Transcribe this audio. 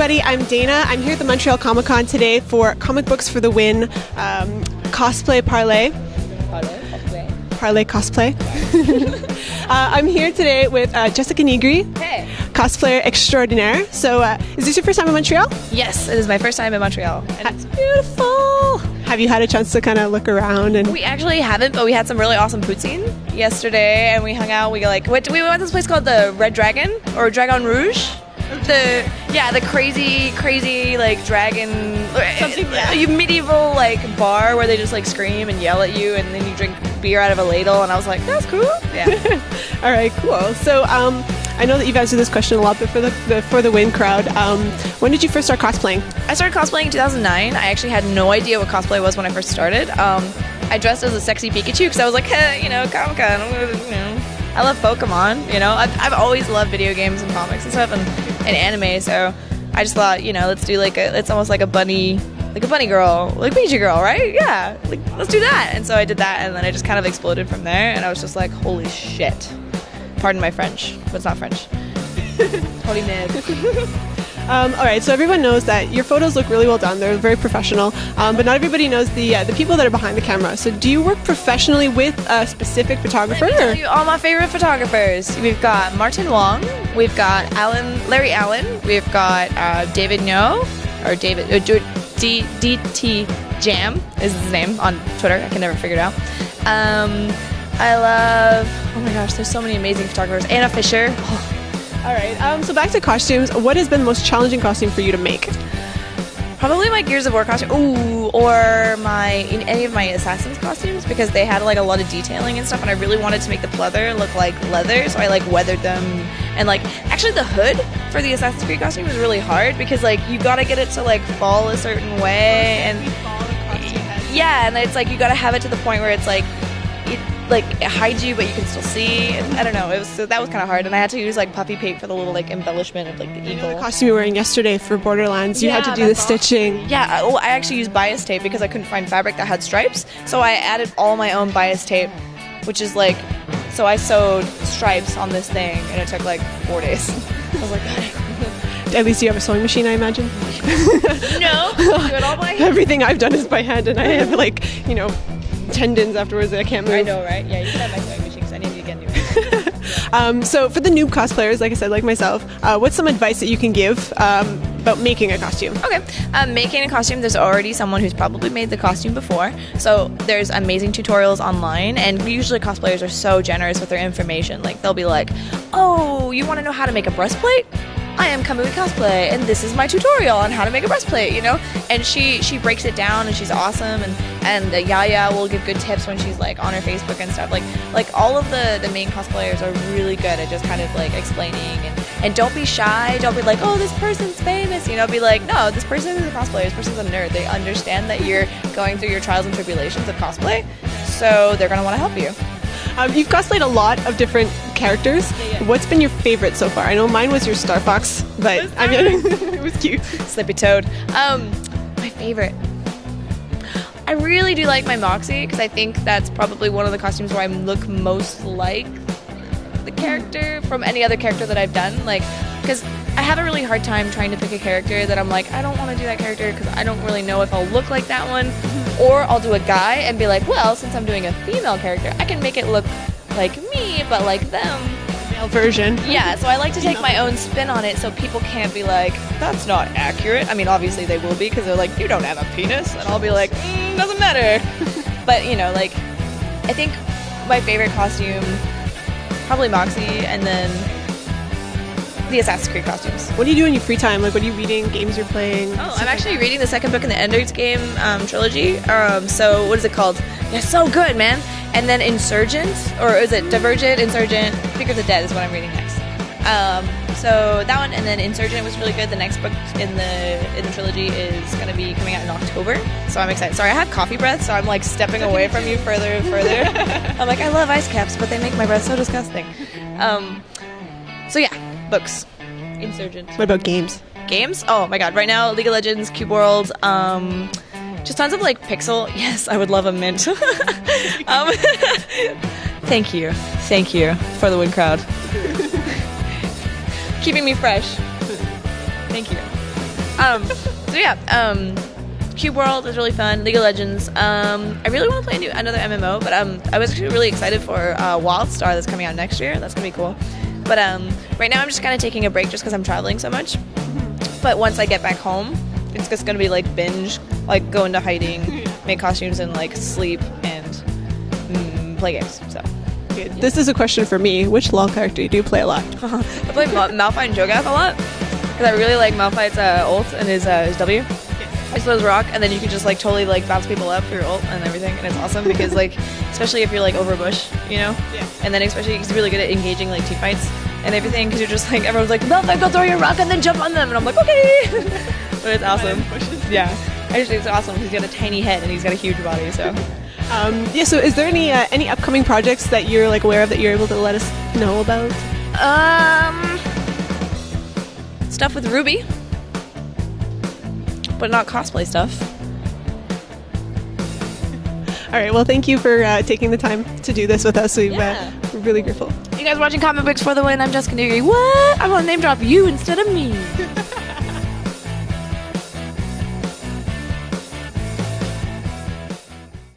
everybody, I'm Dana. I'm here at the Montreal Comic Con today for Comic Books for the Win Cosplay Parler. Parler Cosplay. I'm here today with Jessica Nigri, hey, cosplayer extraordinaire. So is this your first time in Montreal? Yes, it is my first time in Montreal. And it's beautiful. Have you had a chance to kind of look around? And we actually haven't, but we had some really awesome poutine yesterday, and we hung out. We went to this place called the Red Dragon or Dragon Rouge. The crazy like dragon medieval like bar where they just like scream and yell at you, and then you drink beer out of a ladle, and I was like, that's cool. Yeah. All right, cool. So I know that you've answered this question a lot, but for the Win crowd, when did you first start cosplaying? I started cosplaying in 2009. I actually had no idea what cosplay was when I first started. I dressed as a sexy Pikachu because I was like, hey, Comic-Con, I love Pokemon, I've always loved video games and comics and stuff and anime, so I just thought, let's do it's almost like a bunny girl, like Pikachu girl, right? Yeah, let's do that. And so I did that, and then it just kind of exploded from there, and I was just like, holy shit. Pardon my French, but it's not French. Holy merde. Alright, so everyone knows that your photos look really well done. They're very professional, but not everybody knows the people that are behind the camera. So do you work professionally with a specific photographer? Let me tell you all my favorite photographers. We've got Martin Wong, we've got Larry Allen, we've got David No, or David, DT Jam is his name on Twitter. I can never figure it out. I love, oh my gosh, there's so many amazing photographers. Anna Fisher. All right, so back to costumes. What has been the most challenging costume for you to make? Probably my Gears of War costume, or any of my Assassin's costumes, because they had like a lot of detailing and stuff, and I really wanted to make the pleather look like leather, so I like weathered them. And like actually the hood for the Assassin's Creed costume was really hard because like you gotta get it to like fall a certain way, and yeah, and it's like you gotta have it to the point where it's like it hides you, but you can still see. And I don't know. That was kind of hard, and I had to use like puffy paint for the little like embellishment of like the eagle. The costume you were wearing yesterday for Borderlands, you had to do the stitching. Awesome. Yeah, I actually used bias tape because I couldn't find fabric that had stripes, so I added all my own bias tape, which is like, so I sewed stripes on this thing, and it took like 4 days. I was like, at least you have a sewing machine, I imagine. No, do it all by hand. Everything I've done is by hand, and I have like tendons afterwards that I can't move. I know, right? Yeah, you can have my sewing machine because I need to get new. So for the noob cosplayers, like I said, like myself, what's some advice that you can give about making a costume? Okay, making a costume, there's already someone who's probably made the costume before, so there's amazing tutorials online, and usually cosplayers are so generous with their information. Like they'll be like, oh, you want to know how to make a breastplate? I am Kamui Cosplay, and this is my tutorial on how to make a breastplate, And she breaks it down, and she's awesome, and Yaya will give good tips when she's like on her Facebook and stuff. Like all of the main cosplayers are really good at just kind of like explaining, and don't be shy. Don't be like, oh, this person's famous, Be like, no, this person is a cosplayer. This person's a nerd. They understand that you're going through your trials and tribulations of cosplay, so they're gonna want to help you. You've cosplayed a lot of different characters. Yeah. What's been your favorite so far? I know mine was your Star Fox, but I mean, it was cute. Slippy Toad. My favorite. I really do like my Moxie, because I think that's probably one of the costumes where I look most like the character from any other character that I've done. Like, because I have a really hard time trying to pick a character that I'm like, I don't want to do that character because I don't really know if I'll look like that one. Or I'll do a guy and be like, well, since I'm doing a female character, I can make it look like me, but like them. Male version. Yeah, so I like to take my own spin on it so people can't be like, that's not accurate. I mean, obviously they will be, because they're like, you don't have a penis. And I'll be like, doesn't matter. But, like, I think my favorite costume, probably Moxie, and then the Assassin's Creed costumes. What do you do in your free time? Like, what are you reading? Games you're playing? Oh, I'm actually reading the second book in the Ender's Game trilogy. So what is it called? Yeah, so good, man. And then Insurgent, or is it Divergent, Insurgent? Figure of the Dead is what I'm reading next. So that one, and then Insurgent was really good. The next book in the trilogy is going to be coming out in October, so I'm excited. Sorry, I have coffee breath, so I'm like stepping away from you further and further. I'm like, I love ice caps, but they make my breath so disgusting. So yeah. Books. Insurgent. What about games? Games? Oh my god. Right now, League of Legends, Cube World, just tons of like Pixel. Yes, I would love a mint. Thank you. Thank you for the Win crowd. Keeping me fresh. Thank you. So yeah, Cube World is really fun. League of Legends. I really want to play another MMO, but I was actually really excited for WildStar that's coming out next year. That's gonna be cool. But right now I'm just kind of taking a break just because I'm traveling so much. But once I get back home, it's just gonna be like binge, like go into hiding, make costumes, and like sleep and play games. So. This is a question for me. Which LoL character do you play a lot? I play Malphite and Cho'Gath a lot because I really like Malphite's ult and his W. I suppose rock, and then you can just like totally like bounce people up through ult and everything, and it's awesome because like especially if you're like over bush, you know, and then especially he's really good at engaging like team fights and everything because you're just like everyone's like Malphite, go throw your rock and then jump on them, and I'm like okay, but it's awesome. Yeah, actually it's awesome. He's got a tiny head and he's got a huge body, so. Yeah, so is there any upcoming projects that you're like aware of that you're able to let us know about? Stuff with Ruby, but not cosplay stuff. All right, well, thank you for taking the time to do this with us. We're really grateful. You guys watching Comic Books for the Win. I'm Jessica Nigri. What? I want to name drop you instead of me.